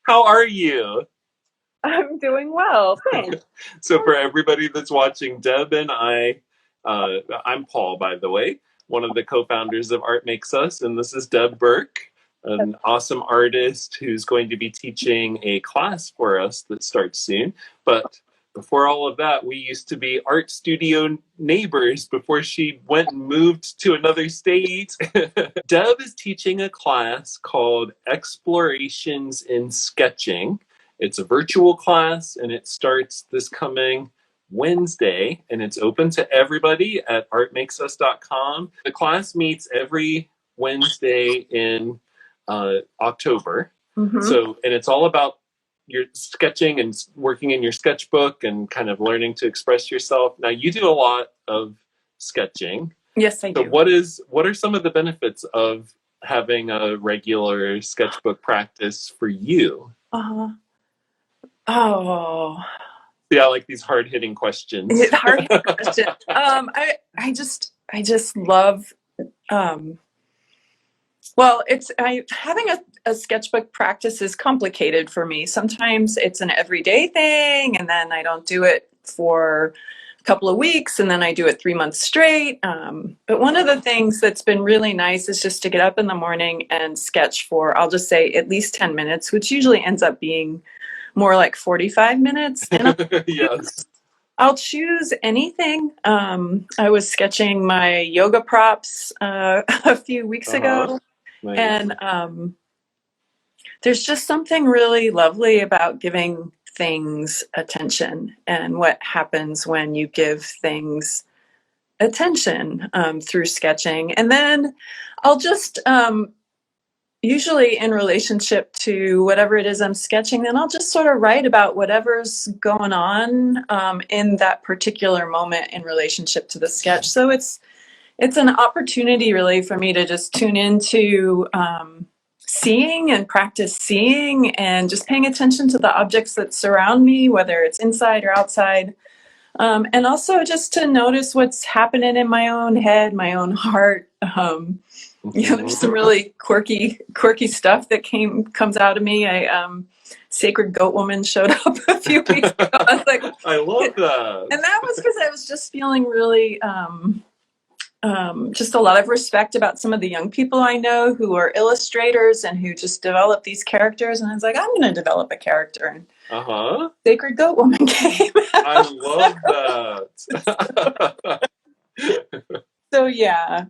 How are you? I'm doing well, thanks. So, for everybody that's watching, Deb and I'm Paul, by the way, one of the co founders of Art Makes Us, and this is Deb Burke, an awesome artist who's going to be teaching a class for us that starts soon. But before all of that, we used to be art studio neighbors before she went and moved to another state. Deb is teaching a class called Explorations in Sketching. It's a virtual class and it starts this coming Wednesday and it's open to everybody at artmakesus.com. The class meets every Wednesday in October. So, and it's all about your sketching and working in your sketchbook and kind of learning to express yourself. Now, you do a lot of sketching. Yes, I So do. what are some of the benefits of having a regular sketchbook practice for you? Uh, oh, Yeah, I like these hard hitting questions. it's a hard question. I just love. Um, well, having a sketchbook practice is complicated for me. Sometimes it's an everyday thing, and then I don't do it for a couple of weeks, and then I do it 3 months straight. But one of the things that's been really nice is just to get up in the morning and sketch for, I'll just say, at least 10 minutes, which usually ends up being more like 45 minutes. And Yes. I'll choose anything. I was sketching my yoga props a few weeks ago, Nice. and there's just something really lovely about giving things attention and what happens when you give things attention through sketching. And then I'll just usually in relationship to whatever it is I'm sketching, then I'll just sort of write about whatever's going on in that particular moment in relationship to the sketch. So it's an opportunity really for me to just tune into seeing and practice seeing and just paying attention to the objects that surround me, whether it's inside or outside. And also just to notice what's happening in my own head, my own heart. There's some really quirky stuff that comes out of me. Sacred Goat Woman showed up a few weeks ago. I was like, I love that. and that was because I was just feeling really just a lot of respect about some of the young people I know who are illustrators and who just develop these characters. And I was like, I'm going to develop a character. And Sacred Goat Woman came out. I love that. So yeah.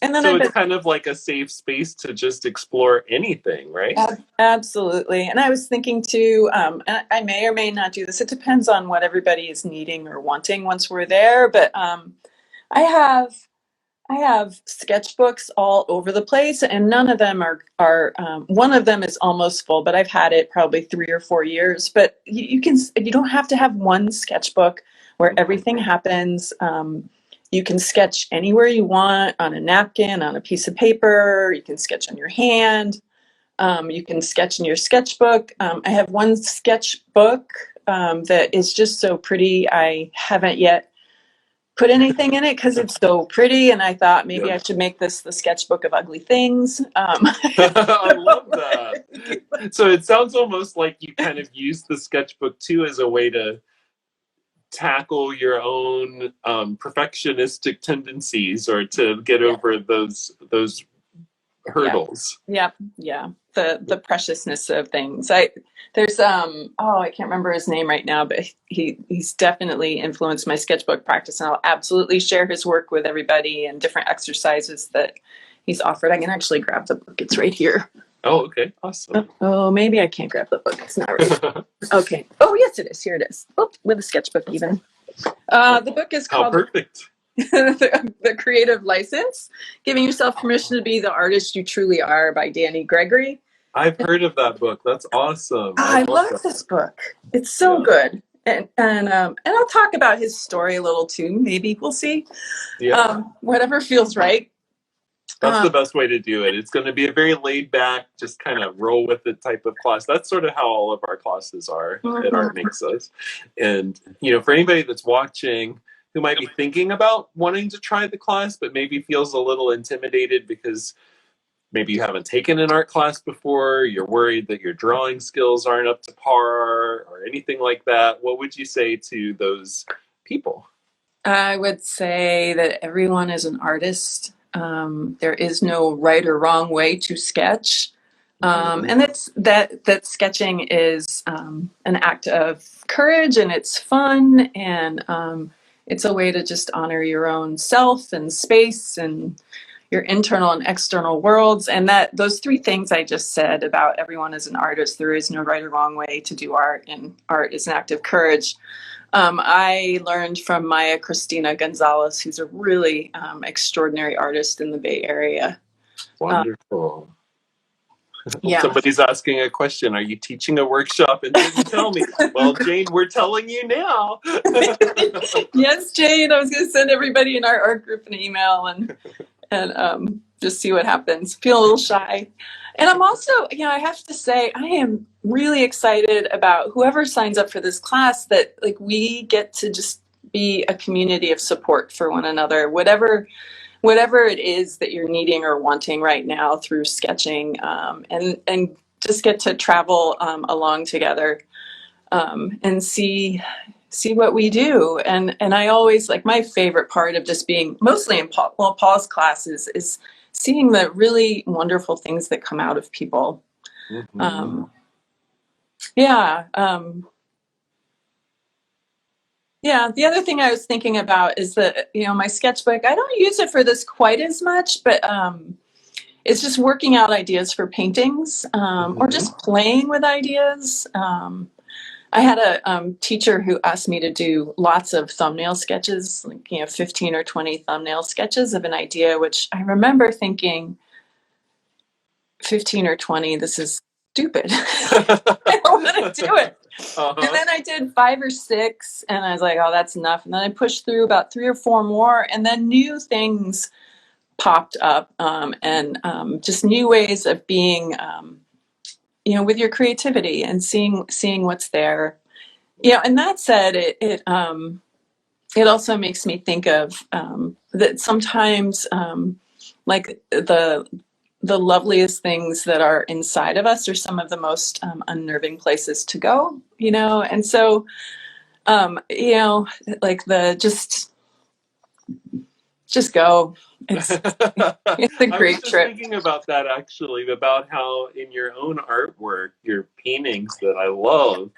And then so it's kind of like a safe space to just explore anything, right? Absolutely. And I was thinking too, I may or may not do this. It depends on what everybody is needing or wanting once we're there. But I have sketchbooks all over the place, and none of them are one of them is almost full, but I've had it probably 3 or 4 years. But you don't have to have one sketchbook where everything happens. You can sketch anywhere you want, on a napkin, on a piece of paper. You can sketch on your hand. You can sketch in your sketchbook. I have one sketchbook that is just so pretty. I haven't yet put anything in it because it's so pretty, and I thought maybe I should make this the sketchbook of ugly things. I love that. So it sounds almost like you kind of use the sketchbook too as a way to tackle your own perfectionistic tendencies or to get over those hurdles. Yeah. The preciousness of things. There's I can't remember his name right now, but he's definitely influenced my sketchbook practice, and I'll absolutely share his work with everybody and different exercises that he's offered. I can actually grab the book. It's right here. Oh, okay. Awesome. Oh, maybe I can't grab the book. It's not right. Okay. Oh, yes, it is. Here it is. Oh, with a sketchbook even. The book is called perfect. the Creative License, Giving Yourself Permission to Be the Artist You Truly Are by Danny Gregory. I've heard of that book. That's awesome. I love this book. It's so good. And I'll talk about his story a little too. Maybe we'll see. Yeah. Whatever feels right. That's the best way to do it. It's going to be a very laid back, just kind of roll with it type of class. That's sort of how all of our classes are at Art Makes Us. And, for anybody that's watching who might be thinking about wanting to try the class, but maybe feels a little intimidated because maybe you haven't taken an art class before, you're worried that your drawing skills aren't up to par or anything like that, what would you say to those people? I would say that everyone is an artist. There is no right or wrong way to sketch. And that sketching is an act of courage, and it's fun, and it's a way to just honor your own self and space and your internal and external worlds. And that those three things I just said about everyone is an artist, there is no right or wrong way to do art, and art is an act of courage. I learned from Maya Cristina Gonzalez, who's a really extraordinary artist in the Bay Area. Wonderful. Yeah. Somebody's asking a question. Are you teaching a workshop and didn't tell me? Well, Jane, we're telling you now. Yes, Jane. I was going to send everybody in our art group an email and just see what happens. Feel a little shy. And I'm also, I have to say, I am really excited about whoever signs up for this class, that like we get to just be a community of support for one another, whatever it is that you're needing or wanting right now through sketching, and just get to travel along together, and see what we do. And I always, like, my favorite part of just being mostly in Paul's classes is seeing the really wonderful things that come out of people. Mm-hmm. Yeah. Yeah, the other thing I was thinking about is that, my sketchbook, I don't use it for this quite as much, but it's just working out ideas for paintings, or just playing with ideas. I had a teacher who asked me to do lots of thumbnail sketches, like, 15 or 20 thumbnail sketches of an idea, which I remember thinking, 15 or 20, this is stupid. I don't want to do it. And then I did 5 or 6, and I was like, oh, that's enough. And then I pushed through about 3 or 4 more, and then new things popped up, and just new ways of being, with your creativity and seeing what's there. And that said, it also makes me think of that sometimes, like the loveliest things that are inside of us are some of the most unnerving places to go, and so, like the just go. It's a I great was just trip. thinking about that, actually, about how in your own artwork, your paintings that I love,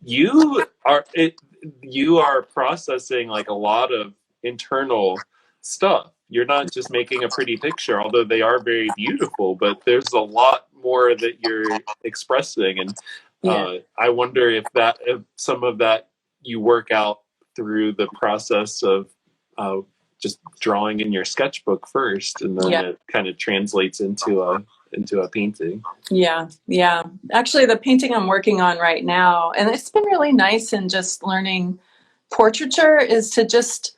you are processing like a lot of internal stuff. You're not just making a pretty picture, although they are very beautiful, but there's a lot more that you're expressing. And I wonder if some of that you work out through the process of just drawing in your sketchbook first, and then it kind of translates into a painting. Yeah. Actually, the painting I'm working on right now, and it's been really nice in just learning portraiture, is to just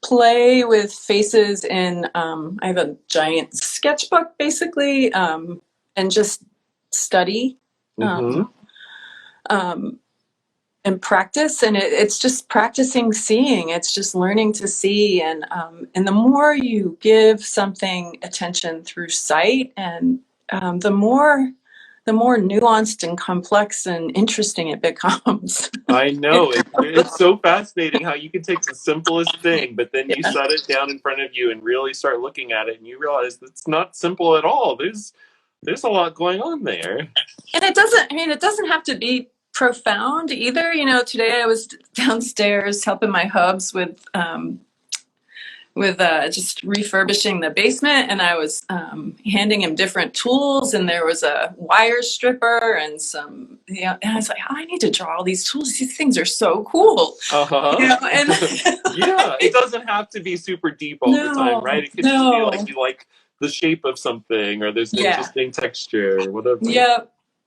play with faces in, I have a giant sketchbook basically, and just study, and practice. And it's just practicing seeing. It's just learning to see. And the more you give something attention through sight, and the more nuanced and complex and interesting it becomes. I know. It's so fascinating how you can take the simplest thing, but then you set it down in front of you and really start looking at it, and you realize it's not simple at all. There's a lot going on there. And it doesn't have to be profound either. Today I was downstairs helping my hubs with just refurbishing the basement, and I was handing him different tools, and there was a wire stripper and some, and I was like, oh, I need to draw all these tools. These things are so cool. And yeah, it doesn't have to be super deep all the time, right? It could just be like you like the shape of something, or there's an interesting texture, or whatever.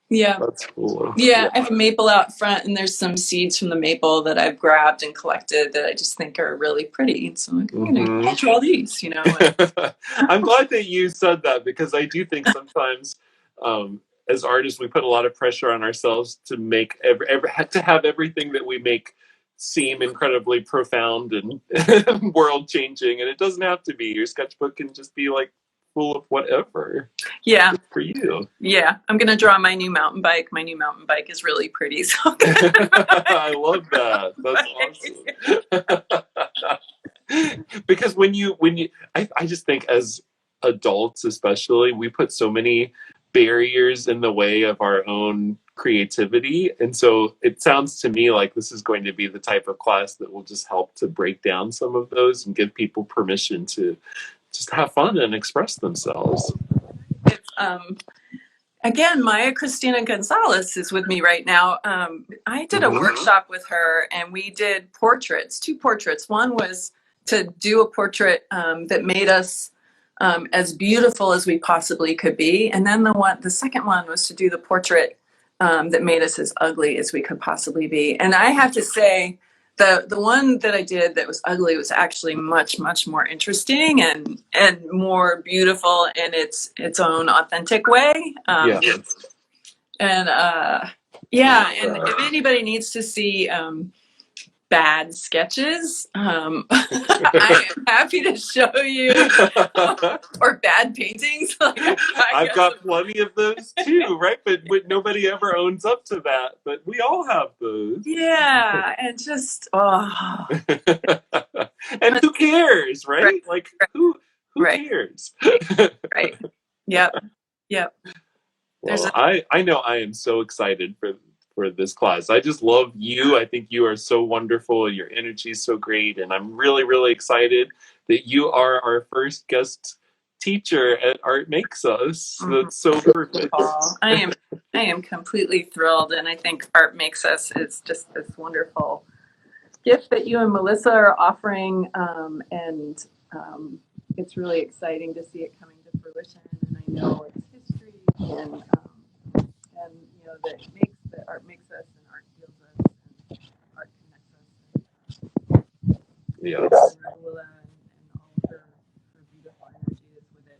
Yeah. That's cool. Yeah, I have a maple out front, and there's some seeds from the maple that I've grabbed and collected that I just think are really pretty. So I'm like, I'll draw these, I'm glad that you said that, because I do think sometimes as artists, we put a lot of pressure on ourselves to make to have everything that we make seem incredibly profound and world changing, and it doesn't have to be. Your sketchbook can just be like full of whatever. Yeah. Good for you. Yeah. I'm going to draw my new mountain bike. My new mountain bike is really pretty. So I love that. That's awesome. Because I just think as adults especially, we put so many barriers in the way of our own creativity, and so it sounds to me like this is going to be the type of class that will just help to break down some of those and give people permission to just have fun and express themselves. it's, again, Maya Christina Gonzalez is with me right now. I did a workshop with her, and we did portraits, 2 portraits. One was to do a portrait that made us as beautiful as we possibly could be, and then the second one was to do the portrait that made us as ugly as we could possibly be. And I have to say, the one that I did that was ugly was actually much more interesting and more beautiful in its own authentic way. Yeah. And yeah, and if anybody needs to see bad sketches, I am happy to show you, or bad paintings. Like, I've got plenty of those too, right? But nobody ever owns up to that. But we all have those. Yeah, and just and who cares, right? Right. Like who Right. cares? Right. Yep. Well, I know I am so excited for this class. I just love you. I think you are so wonderful. Your energy is so great, and I'm really excited that you are our first guest teacher at Art Makes Us. That's so perfect. Paul. I am completely thrilled, and I think Art Makes Us is just this wonderful gift that you and Melissa are offering, and it's really exciting to see it coming to fruition. And I know its history, and you know that art makes us, and art heals us, and art connects us. Yes. And all of her beautiful energy is with it.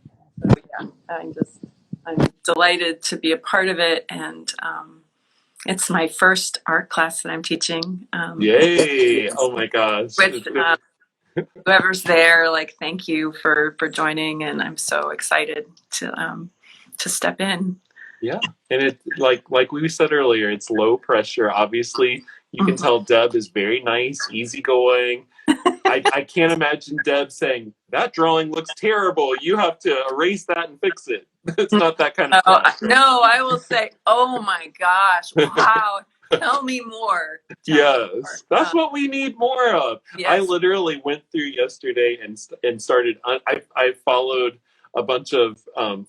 And so yeah, I'm delighted to be a part of it, and it's my first art class that I'm teaching. Yay! Oh my gosh! With whoever's there, like, thank you for joining, and I'm so excited to step in. Yeah, and it like we said earlier, it's low pressure. Obviously, you can tell Deb is very nice, easygoing. I can't imagine Deb saying that drawing looks terrible. You have to erase that and fix it. It's not that kind of class. Right? No, I will say, oh my gosh, wow. Tell me more. Yes, that's what we need more of. Yes. I literally went through yesterday and started. I followed a bunch of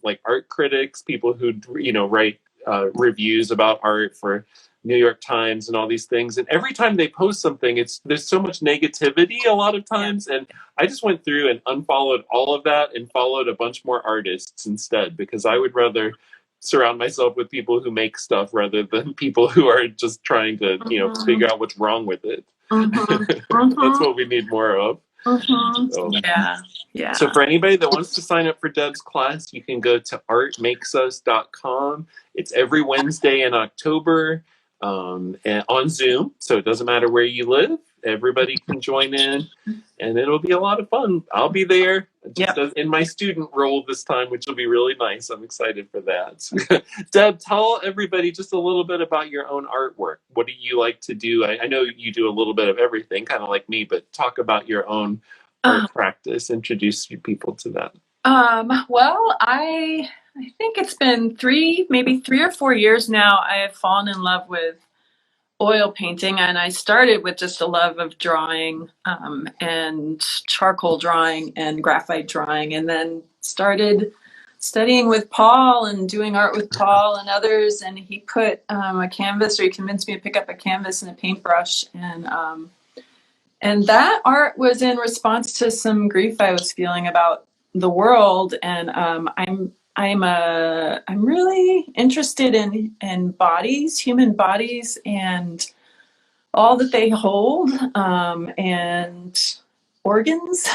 like art critics, people who write reviews about art for New York Times and all these things. And every time they post something, there's so much negativity a lot of times. And I just went through and unfollowed all of that and followed a bunch more artists instead, because I would rather surround myself with people who make stuff rather than people who are just trying to, figure out what's wrong with it. That's what we need more of. So. Yeah. So for anybody that wants to sign up for Deb's class, you can go to artmakesus.com. It's every Wednesday in October and on Zoom. So it doesn't matter where you live. Everybody can join in, and it'll be a lot of fun. I'll be there just in my student role this time, which will be really nice. I'm excited for that. Deb, tell everybody just a little bit about your own artwork. What do you like to do? I know you do a little bit of everything, kind of like me, but talk about your own art practice. Introduce people to that. Well, I think it's been maybe 3 or 4 years now. I have fallen in love with oil painting, and I started with just a love of drawing and charcoal drawing and graphite drawing, and then started studying with Paul and doing art with Paul and others. And he put a canvas, or he convinced me to pick up a canvas and a paintbrush, and that art was in response to some grief I was feeling about the world. And I'm really interested in bodies, human bodies, and all that they hold, and organs.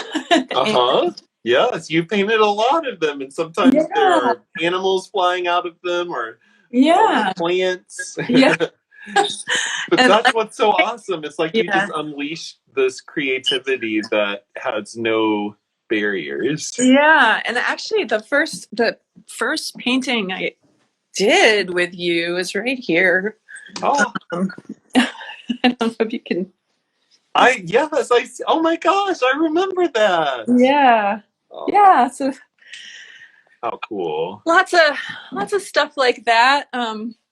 Yes, you painted a lot of them, and sometimes there are animals flying out of them, or plants. But that's what's so awesome. It's like you just unleash this creativity that has no barriers. Yeah, and actually the first painting I did with you is right here. Oh, Um, I don't know if you can. yes, oh my gosh, I remember that. Yeah, Oh, yeah. So how cool. lots of stuff like that.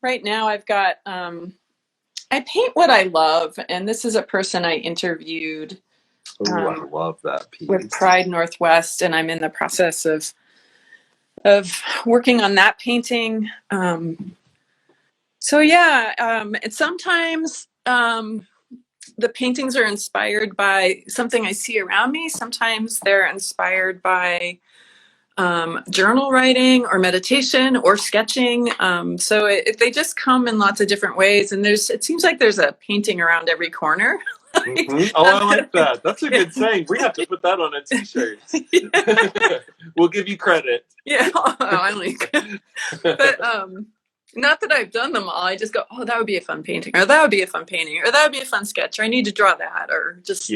Right now I've got I paint what I love, and this is a person I interviewed Oh, I love that with piece. Pride Northwest, and I'm in the process of working on that painting. So yeah, and sometimes the paintings are inspired by something I see around me. Sometimes they're inspired by journal writing or meditation or sketching. So they just come in lots of different ways. And it seems like there's a painting around every corner. Oh, I like that. That's a good saying. We have to put that on a t-shirt. We'll give you credit. Yeah, I like, but not that I've done them all. I just go, oh, that would be a fun painting, or that would be a fun painting, or that would be a fun sketch, or I need to draw that, or just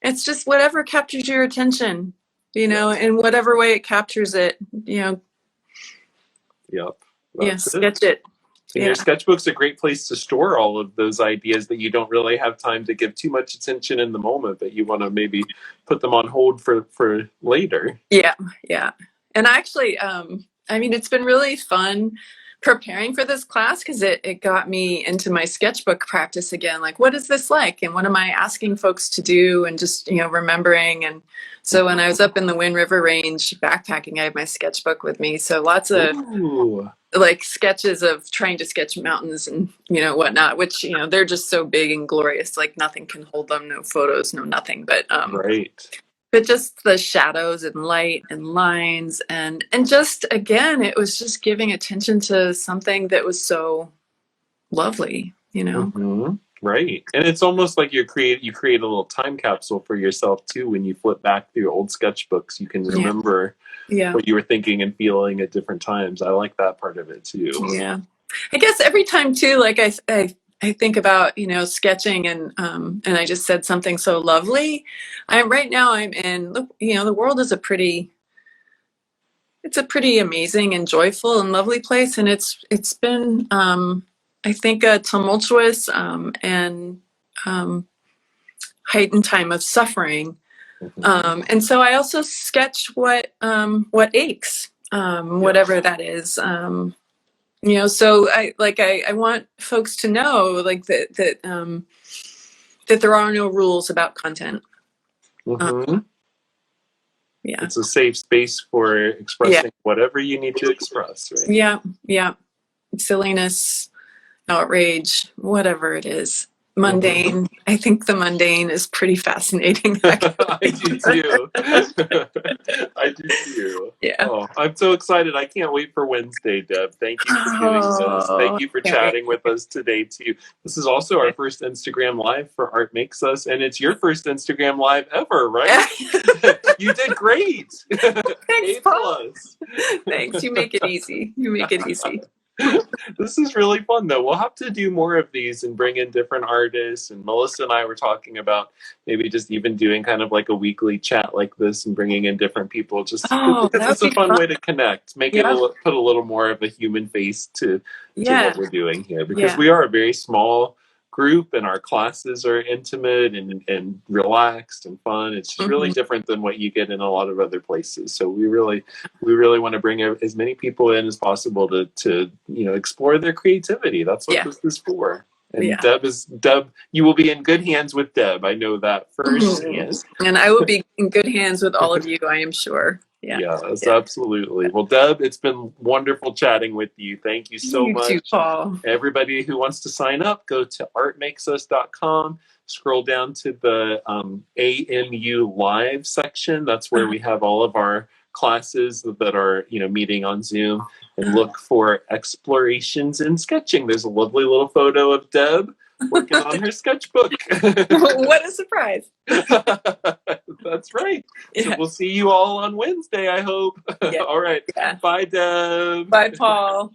it's just whatever captures your attention, in whatever way it captures it, Yep. sketch it. And your sketchbook's a great place to store all of those ideas that you don't really have time to give too much attention in the moment, but you want to maybe put them on hold for later. Yeah. And actually, I mean, it's been really fun preparing for this class because it got me into my sketchbook practice again. Like, what is this like? And what am I asking folks to do? And just, remembering. And so when I was up in the Wind River Range backpacking, I had my sketchbook with me. So lots of like sketches of trying to sketch mountains and, whatnot, which, they're just so big and glorious. Like nothing can hold them, no photos, no nothing. But but just the shadows and light and lines and just, again, it was just giving attention to something that was so lovely, Right. And it's almost like you create a little time capsule for yourself too. When you flip back through old sketchbooks, you can remember what you were thinking and feeling at different times. I like that part of it too. Yeah. I guess every time too, like I think about, sketching and I just said something so lovely. Right now I'm in, the world is it's a pretty amazing and joyful and lovely place. And it's been, I think, a tumultuous and heightened time of suffering. And so I also sketch what aches, whatever that is. So I want folks to know like that there are no rules about content. It's a safe space for expressing whatever you need to express, right? Yeah. Silliness, outrage, whatever it is. Mundane. I think the mundane is pretty fascinating. I do too. I do too. Yeah. Oh, I'm so excited. I can't wait for Wednesday, Deb. Thank you for doing this. Thank you for chatting with us today too. This is also our first Instagram Live for Art Makes Us, and it's your first Instagram Live ever, right? You did great. Thanks, Paul. Thanks. You make it easy. This is really fun though. We'll have to do more of these and bring in different artists, and Melissa and I were talking about maybe just even doing kind of like a weekly chat like this and bringing in different people just because it's a fun way to connect, put a little more of a human face to what we're doing here, because we are a very small group and our classes are intimate and relaxed and fun. It's just really different than what you get in a lot of other places. So we really want to bring as many people in as possible to explore their creativity. That's what this is for. And Deb, you will be in good hands with Deb. I know that firsthand. And I will be in good hands with all of you, I am sure. Yes, absolutely. Well, Deb, it's been wonderful chatting with you. Thank you so much. You too, Paul. Everybody who wants to sign up, go to artmakesus.com, scroll down to the AMU Live section. That's where we have all of our classes that are, meeting on Zoom, and look for Explorations in Sketching. There's a lovely little photo of Deb working on her sketchbook. What a surprise. That's right. So we'll see you all on Wednesday, I hope. All right. Bye, Deb. Bye, Paul.